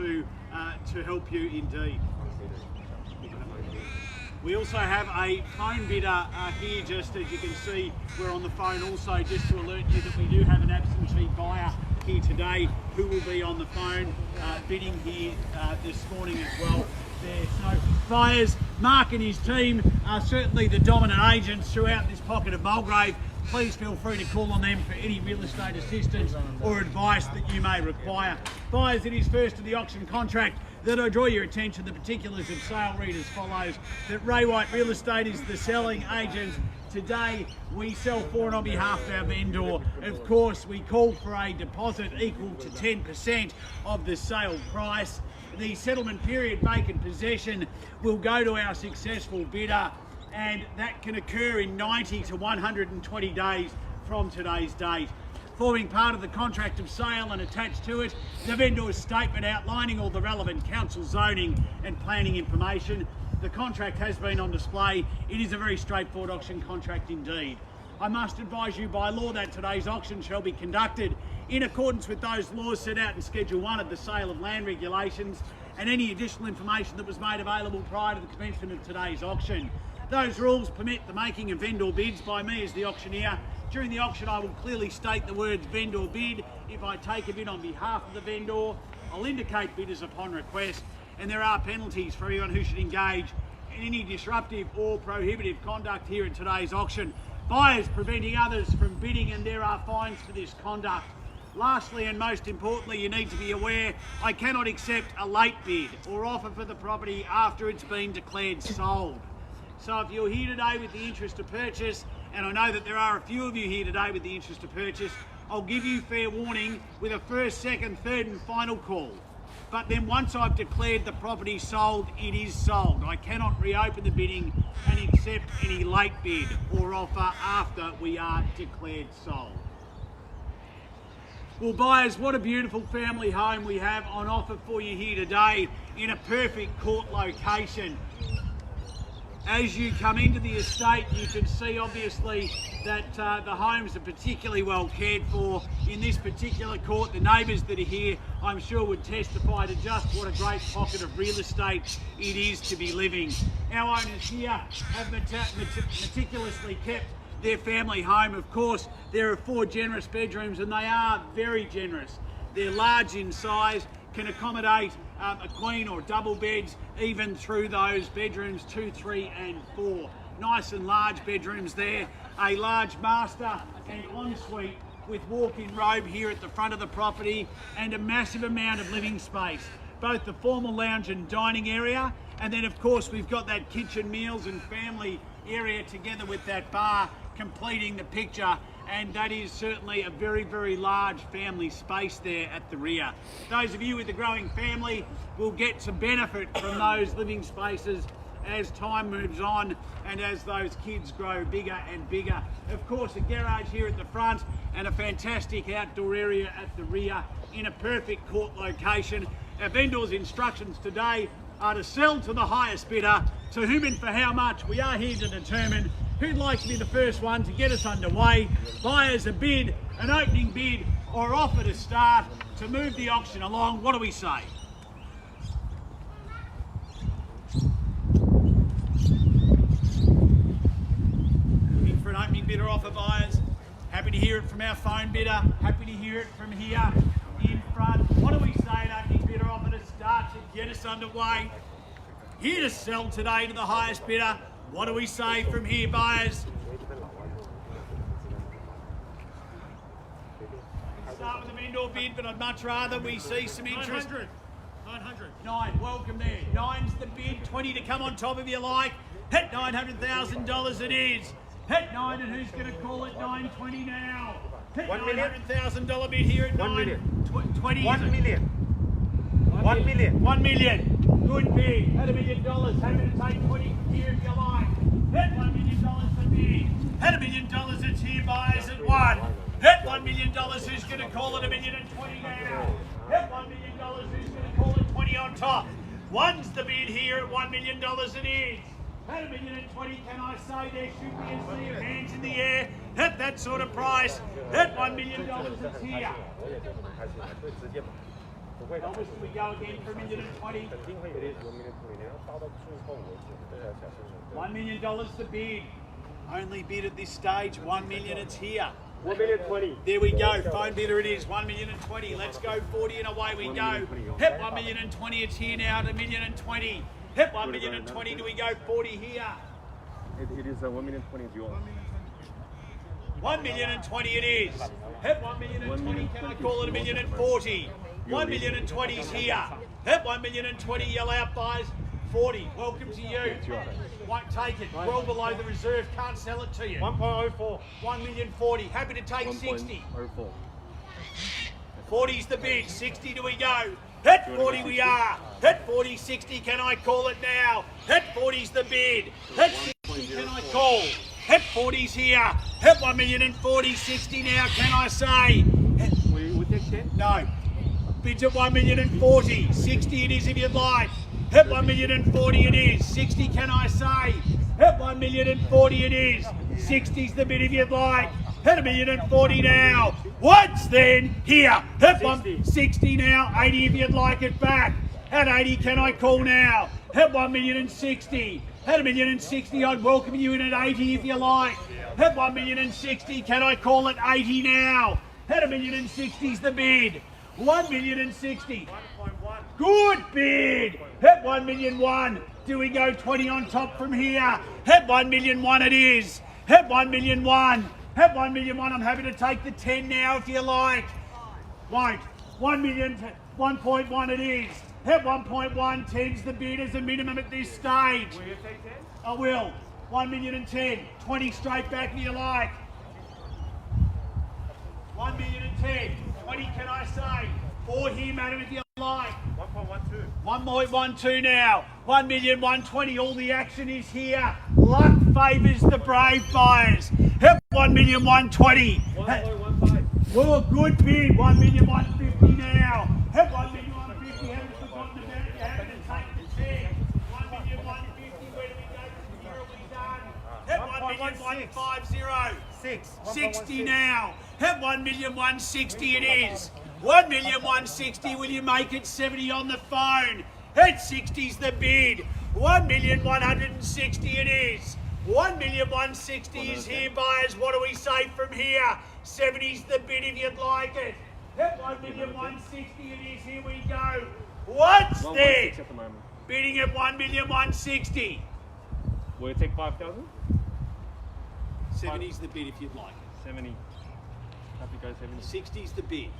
to help you indeed. We also have a phone bidder here, just as you can see, we're on the phone also, just to alert you that we do have an absentee buyer here today who will be on the phone bidding here this morning as well. There. So buyers, Mark and his team are certainly the dominant agents throughout this pocket of Mulgrave. Please feel free to call on them for any real estate assistance or advice that you may require. Buyers, it is first to the auction contract that I draw your attention. The particulars of sale read as follows: that Ray White Real Estate is the selling agent. Today we sell for and on behalf of our vendor. Of course, we call for a deposit equal to 10% of the sale price. The settlement period, vacant possession, will go to our successful bidder, and that can occur in 90 to 120 days from today's date. Forming part of the contract of sale and attached to it, the vendor's statement outlining all the relevant council zoning and planning information. The contract has been on display. It is a very straightforward auction contract indeed. I must advise you by law that today's auction shall be conducted in accordance with those laws set out in Schedule 1 of the Sale of Land Regulations, and any additional information that was made available prior to the commencement of today's auction. Those rules permit the making of vendor bids by me as the auctioneer. During the auction, I will clearly state the words vendor bid. If I take a bid on behalf of the vendor, I'll indicate bidders upon request, and there are penalties for anyone who should engage in any disruptive or prohibitive conduct here in today's auction. Buyers preventing others from bidding, and there are fines for this conduct. Lastly, and most importantly, you need to be aware I cannot accept a late bid or offer for the property after it's been declared sold. So if you're here today with the interest to purchase, and I know that there are a few of you here today with the interest to purchase, I'll give you fair warning with a first, second, third and final call. But then once I've declared the property sold, it is sold. I cannot reopen the bidding and accept any late bid or offer after we are declared sold. Well, buyers, what a beautiful family home we have on offer for you here today in a perfect court location. As you come into the estate, you can see obviously that the homes are particularly well cared for in this particular court. The neighbours that are here, I'm sure, would testify to just what a great pocket of real estate it is to be living. Our owners here have meticulously kept their family home. Of course, there are 4 generous bedrooms, and they are very generous. They're large in size, can accommodate a queen or double beds, even through those bedrooms 2, 3 and 4. Nice and large bedrooms there. A large master and ensuite with walk-in robe here at the front of the property, and a massive amount of living space, both the formal lounge and dining area, and then of course we've got that kitchen, meals and family area together with that bar completing the picture, and that is certainly a very, very large family space there at the rear. Those of you with a growing family will get some benefit from those living spaces as time moves on and as those kids grow bigger and bigger. Of course, a garage here at the front and a fantastic outdoor area at the rear in a perfect court location. Our vendor's instructions today are to sell to the highest bidder. To whom and for how much, we are here to determine. Who'd like to be the first one to get us underway? Buyers, a bid, an opening bid or offer to start to move the auction along. What do we say? Looking for an opening bid or offer, buyers? Happy to hear it from our phone bidder. Happy to hear it from here in front. What do we say, an opening bid or offer to start to get us underway? Here to sell today to the highest bidder. What do we say from here, buyers? Start with the vendor bid, but I'd much rather we see some interest. 900. 900. 9, welcome there. 9's the bid, 20 to come on top if you like. Hit $900,000 it is. Hit 9, and who's going to call it 920 now? Hit $900,000 bid here at 9. 1 million. 20. 1 million. 1 million. 1 million. Good bid. Hit $1 million. Happy to take 20 from here if you like. Hit $1 million for bid. Hit $1 million. It's here, buyers at 1. Hit $1 million. Who's going to call it $1,020,000 now? Hit $1 million. Who's going to call it 20 on top? 1's the bid here at $1 million. It is. Hit $1,020,000. Can I say there should be a sea of hands in the air? Hit that sort of price. Hit $1 million. It's here. Elvis, do we go again for $1,020,000? It is 1,020,000 now. 到最后为止，对啊，小生人。$1 million the bid. Only bid at this stage. 1 million. It's here. 1,020,000. There we go. Phone bidder it is. 1,020,000. Let's go 40 and away we go. Hit 1,020,000. It's here now at $1,020,000. Hit 1,020,000. Do we go 40 here? It is 1,020,000 is yours. 1,020,000 it is. Hit 1,020,000. Can I call it $1,040,000? 1,020,000 is here. Hit 1,020,000. Yell out, buys. 40. Welcome to you. Won't take it. Well below the reserve. Can't sell it to you. 1.04. 1,040,000. Happy to take 60. 1.04. 40's the bid. 60 do we go? Hit 40 we are. Hit 40, 60. Can I call it now? Hit 40's the bid. Hit 60. Can I call? Hit 40's here. Hit 1,040,000. 60 now. Can I say? We take 10? No. Bids at 1,040,000. 60 it is if you'd like. Hit 1,040,000 it is. 60 can I say? Hit 1,040,000 it is. 60's the bid if you'd like. Hit 1,040,000 now. Once then, here. Hit 160 now. 80 if you'd like it back. At 80 can I call now? Hit 1,060,000. Hit 1,060,000. I'd welcome you in at 80 if you like. Hit 1,060,000. Can I call it 80 now? Hit 1,060,000's the bid. 1,060,000. 1.1. Good bid. Hit 1,001,000. Do we go 20 on top from here? Hit 1,001,000 it is. Hit 1,001,000. Hit 1,001,000. I'm happy to take the 10 now if you like. Won't. 1,001,000 it is. Hit 1.1. 10's the bid as a minimum at this stage. Will you take 10? I will. 1,010,000. 20 straight back if you like. 1,010,000. 20 can I say? 4 here, madam, if you like. 1.12. 1.12 now. 1,120,000. All the action is here. Luck favours the brave buyers. Hit 1,120,000. 1.15. Well, good bid. 1,150,000 now. Hit 1,150,000. Haven't forgotten about it. You haven't to take the 10. 1,150,000. Where do we go from here? Are we done? Hit 1,150,000. 6. 60 now. Hit 1,160,000 it is. 1,160,000. Will you make it 70 on the phone? Hit 60's the bid. 1,160,000 it is. 1,160,000 is here, buyers. What do we say from here? 70's the bid if you'd like it. Hit 1,160,000 it is. Here we go. What's there? At the moment. Bidding at 1,160,000. Will you take 5,000? 70's the bid if you'd like it. 70. Happy to go 70. 60's the bid.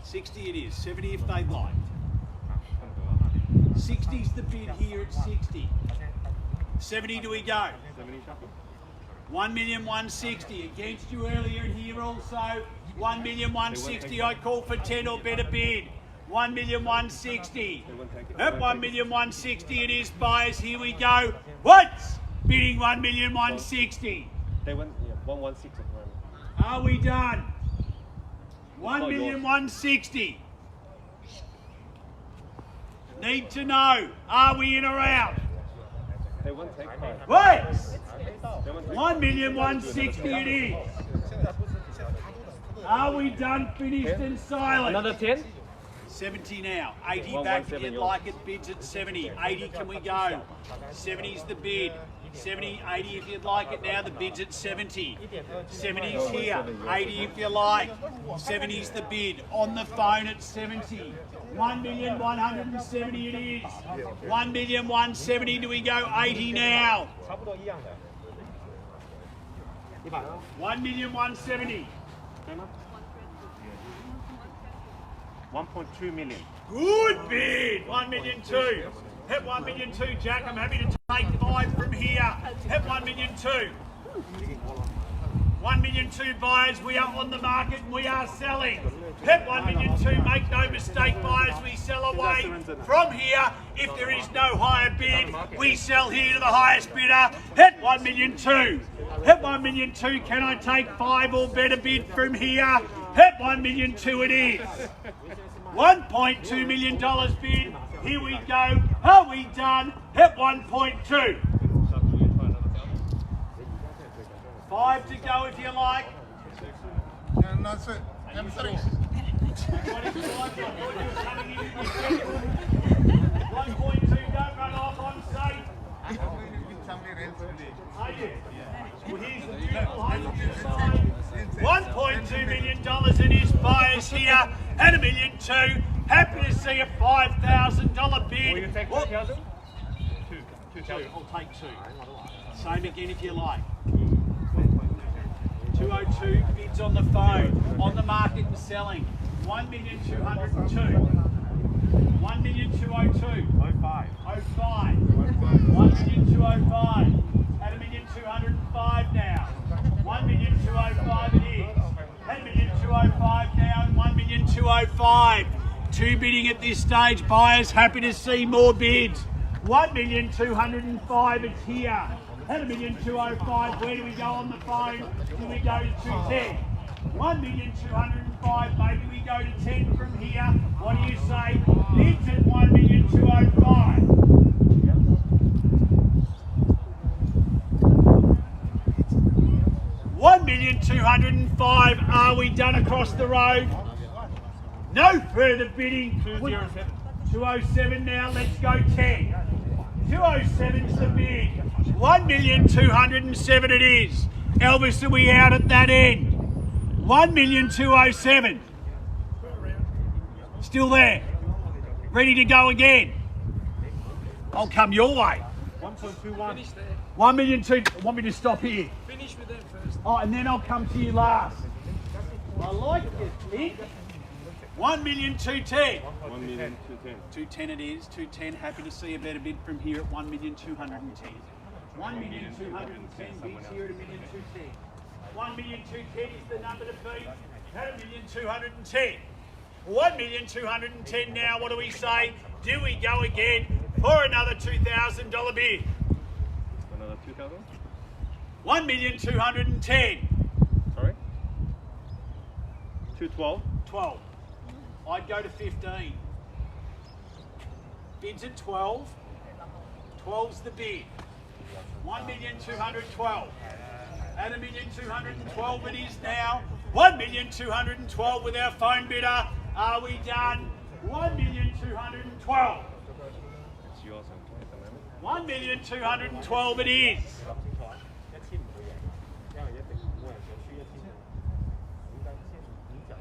60 it is. 70 if they'd like. 60's the bid here at 60. 70 do we go? 70 shuffle. 1,160,000 against you earlier and here also. 1,160,000. I call for 10 or better bid. 1,160,000. At 1,160,000 it is, buyers. Here we go. What's bidding 1,160,000? They went 116 at the moment. Are we done? 1,160,000. Need to know, are we in or out? They won't take 5. Wait! They won't take 1,160,000 it is. Are we done, finished and silent? Another 10? 70 now. 80 One, back if 170 you'd yours. like it. Bids at 70. 80 can we go? 70's the bid. 70, 80 if you'd like it now. The bid's at 70. 70's here. 80 if you like. 70's the bid. On the phone at 70. 1,170,000 it is. 1,170,000. Do we go 80 now? 1,170,000. 1.2 million. Good bid. 1,200,000. Hit 1,200,000, Jack. I'm happy to take 5 from here. Hit 1,200,000. 1,200,000 buyers. We are on the market and we are selling. Hit 1,200,000. Make no mistake, buyers. We sell away from here. If there is no higher bid, we sell here to the highest bidder. Hit 1,200,000. Hit 1,200,000. Can I take 5 or better bid from here? Hit 1,200,000 it is. $1.2 million bid. Here we go. Are we done? Hit 1.2. 5 to go if you like. And that's it. I'm sorry. 1.2, don't run off on safe. Well, here's the beautiful home side. $1.2 million it is, buyers here, and $1.2 million. Happy to see a $5,000 bid. Will you take 2,000? Two. I'll take two. Same again if you like. 202 bids on the phone, on the market and selling. 1,202. 1,202. 05. 05. 1,205. At 1,205 now. 1,205 it is. At 1,205 now and 1,205. Two bidding at this stage. Buyers happy to see more bids. 1,205 it's here. At 1,205, where do we go on the phone? Do we go to 210? 1,205, maybe we go to 10 from here. What do you say? Bids at 1,205. 1,205. Are we done across the road? No further bidding. 207. 207 now, let's go 10. 207's the bid. 1,207 it is. Elvis, are we out at that end? 1,207. Still there. Ready to go again. I'll come your way. 1.21. 1,200,000. Want me to stop here? Finish with them first. Oh, and then I'll come to you last. I like it, Nick. 1,210,000. 1,210,000. 210 it is. 210. Happy to see a better bid from here at 1,210,000. 1,210,000 bids here at 1,210,000. 1,210,000 is the number to beat at 1,210,000. 1,210,000 now. What do we say? Do we go again for another $2,000 bid? Another 2,000? 1,210,000. Sorry? 212? 12. I'd go to 15. Bids at 12. 12's the bid. 1,212,000. At 1,212,000 it is now. 1,212,000 with our phone bidder. Are we done? 1,212,000. It's yours and 1,212,000 it is.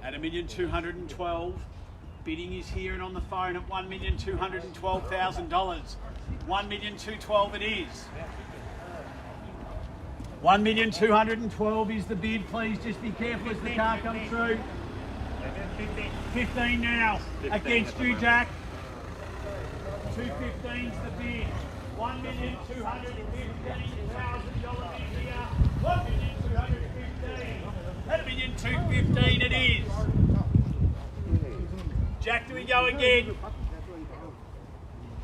At 1,212,000, bidding is here and on the phone at $1,212,000. 1,212,000 it is. 1,212,000 is the bid. Please just be careful as the car comes through. 15 now against you, Jack. 215's the bid. $1,215,000 bid here. 1,215,000. At 1,215,000 it is. Jack, do we go again?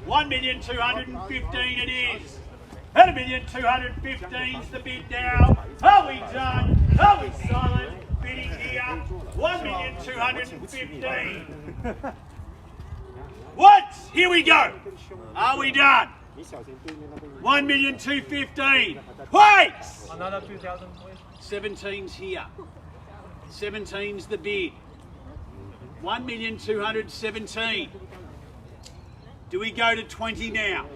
1,215,000 it is. At 1,215,000's the bid now. Are we done? Are we silent? Bidding here. 1,215,000. What? Here we go. Are we done? 1,215,000. Wait! Another 2,000, please. 17's here. 17's the bid. 1,217,000. Do we go to 20 now?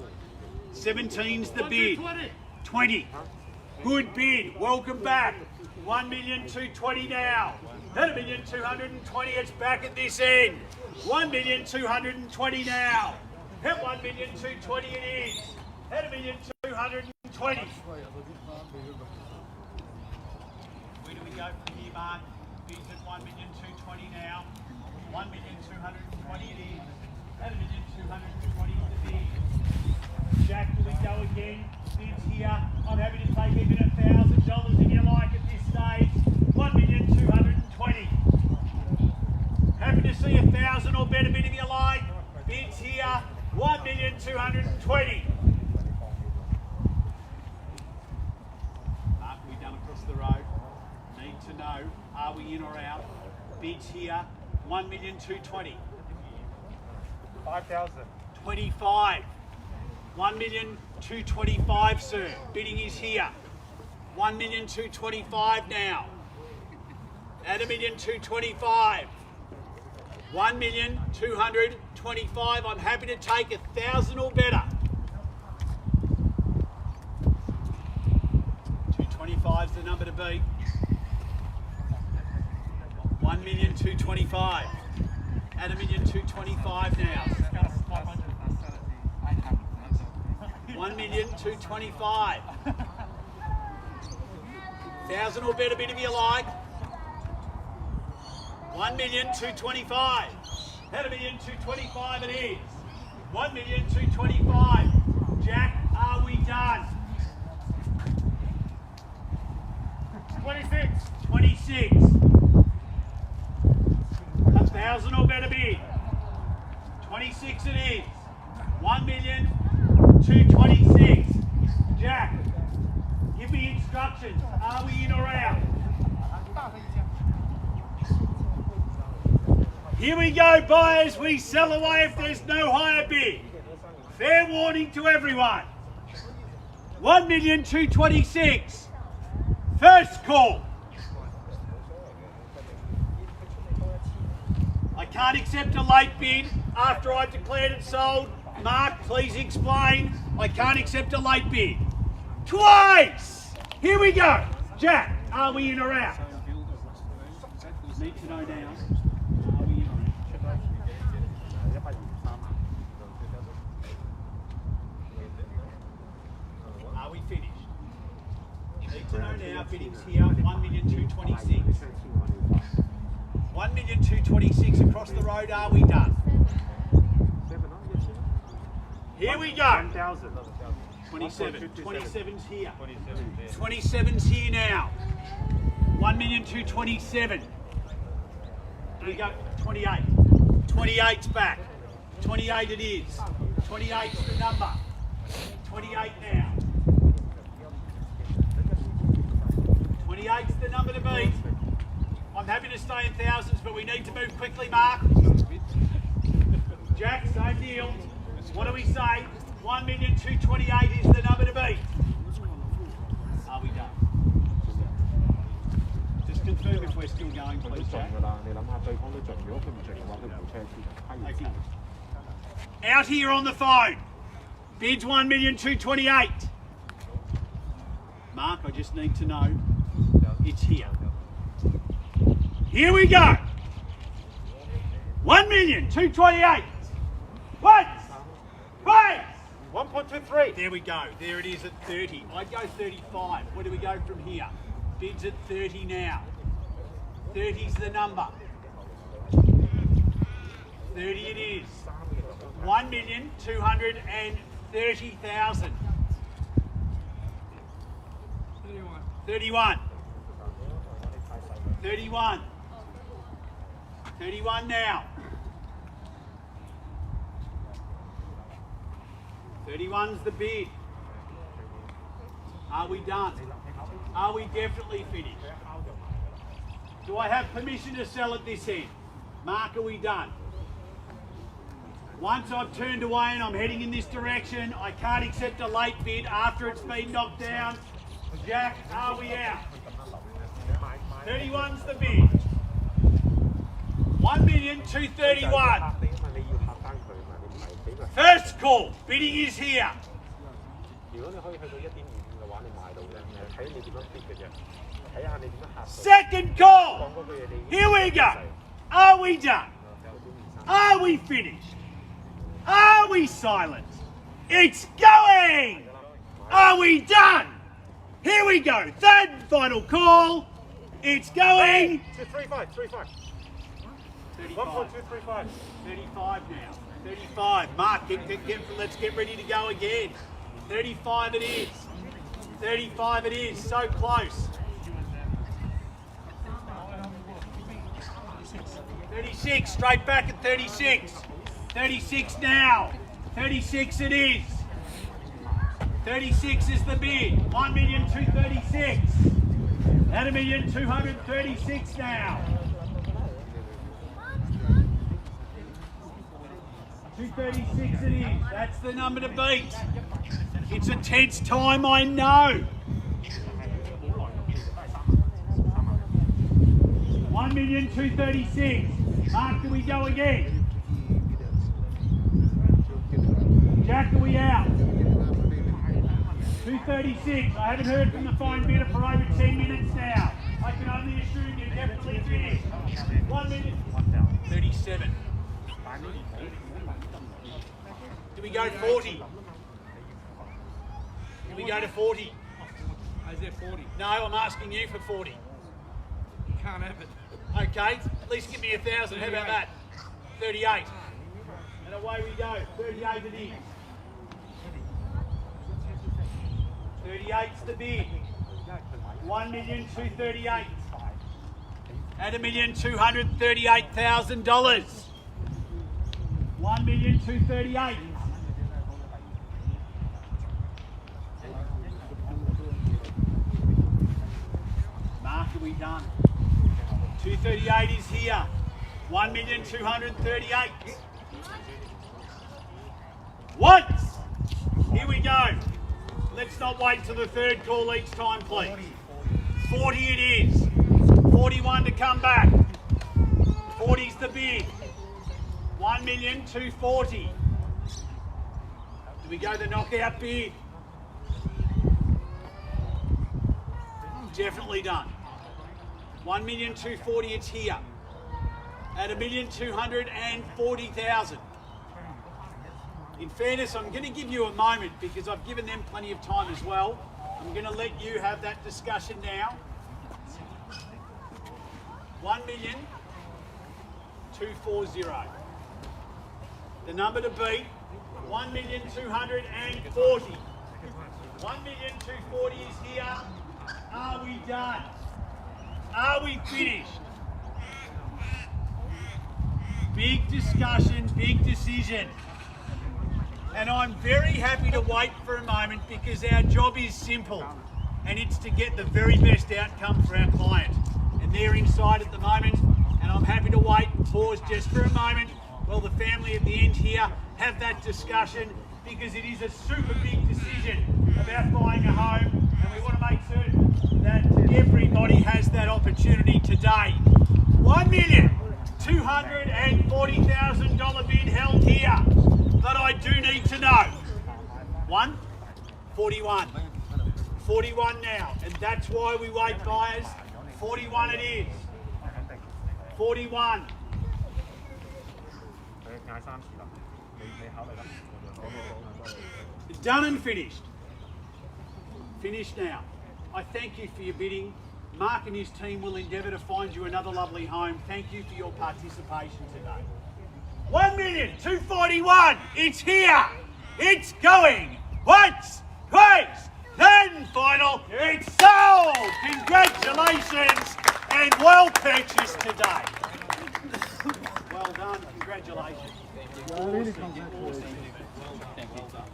17's the bid. 20. Good bid. Welcome back. 1,220,000 now. At 1,220,000, it's back at this end. 1,220,000 now. At 1,220,000 it is. At 1,220,000. Where do we go from here, Mark? Bids at 1,220,000 now. 1,220,000 it is. At 1,220,000 is the bid. Jack, do we go again? Bids here. I'm happy to take even $1,000 if you like at this stage. 1,220,000. Happy to see 1,000 or better bid if you like. Bids here. 1,220,000. Mark, we done across the road? Need to know, are we in or out? Bids here. 1,220,000. 5,000. 25. 1,225,000, sir. Bidding is here. 1,225,000 now. At 1,225,000. 1,225,000. I'm happy to take 1,000 or better. 225 is the number to beat. 1,225,000. At 1,225,000 now. 1,225,000. 1,000 or better bid if you like. 1,225,000. At 1,225,000 it is. 1,225,000. Jack, are we done? 26. 26. 1,000 or better bid. 26 it is. 1,226,000. Jack, give me instructions. Are we in or out? Here we go, buyers. We sell away if there's no higher bid. Fair warning to everyone. 1,226,000. First call. I can't accept a late bid after I've declared it sold. Mark, please explain. I can't accept a late bid. Twice! Here we go. Jack, are we in or out? Need to know now. Are we in or out? Are we finished? Need to know now. Bidding's here. 1,226,000. 1,226,000 across the road. Are we done? Here we go. 1,000. 27. 27's here. 27's here now. 1,227,000. Here we go. 28. 28's back. 28 it is. 28's the number. 28 now. 28's the number to beat. I'm happy to stay in thousands, but we need to move quickly, Mark. Jack, same deal. What do we say? 1,228,000 is the number to beat. Are we done? Just confirm if we're still going, please, Jack. Okay. Out here on the phone. Bids 1,228,000. Mark, I just need to know it's here. Here we go. 1,228,000. Once. Twice. 1.23. There we go. There it is at 30. I'd go 35. Where do we go from here? Bids at 30 now. 30's the number. 30 it is. 1,230,000. 31. 31. 31 now. 31's the bid. Are we done? Are we definitely finished? Do I have permission to sell at this end? Mark, are we done? Once I've turned away and I'm heading in this direction, I can't accept a late bid after it's been knocked down. Jack, are we out? 31's the bid. 1,231,000. First call. Bidding is here. Second call. Here we go. Are we done? Are we finished? Are we silent? It's going. Are we done? Here we go. Third and final call. It's going. 35. 35. 1.235. 35 now. 35. Mark, let's get ready to go again. 35 it is. 35 it is. So close. 36. Straight back at 36. 36 now. 36 it is. 36 is the bid. 1,236,000. At 1,236,000 now. 236 it is. That's the number to beat. It's a tense time, I know. 1,236,000. Mark, do we go again? Jack, are we out? 2:36. I haven't heard from the fine bidder for over 10 minutes now. I can only assume you're definitely finished. 1 minute. 37. Do we go 40? Do we go to 40? Is there 40? No, I'm asking you for 40. You can't have it. Okay, at least give me 1,000. How about that? 38. And away we go. 38 it is. 38's the bid. 1,238,000. At $1,238,000. 1,238,000. Mark, are we done? 238 is here. 1,238,000. Once. Here we go. Let's not wait till the third call each time, please. 40 it is. 41 to come back. 40's the bid. 1,240,000. Do we go the knockout bid? Definitely done. 1,240,000, it's here. At $1,240,000. In fairness, I'm going to give you a moment because I've given them plenty of time as well. I'm going to let you have that discussion now. 1,240,000. The number to beat, 1,240,000. 1,240,000 is here. Are we done? Are we finished? Big discussion, big decision. And I'm very happy to wait for a moment because our job is simple and it's to get the very best outcome for our client. And they're inside at the moment and I'm happy to wait and pause just for a moment while the family at the end here have that discussion because it is a super big decision about buying a home and we want to make certain that everybody has that opportunity today. $1,240,000 bid held here. But I do need to know. 41. 41 now, and that's why we wait, buyers. 41 it is. 41. Done and finished. Finished now. I thank you for your bidding. Mark and his team will endeavour to find you another lovely home. Thank you for your participation today. 1,241,000. It's here. It's going. Once, twice, then final. It's sold. Congratulations and well purchased today. Well done. Congratulations. Awesome. Awesome. Well done.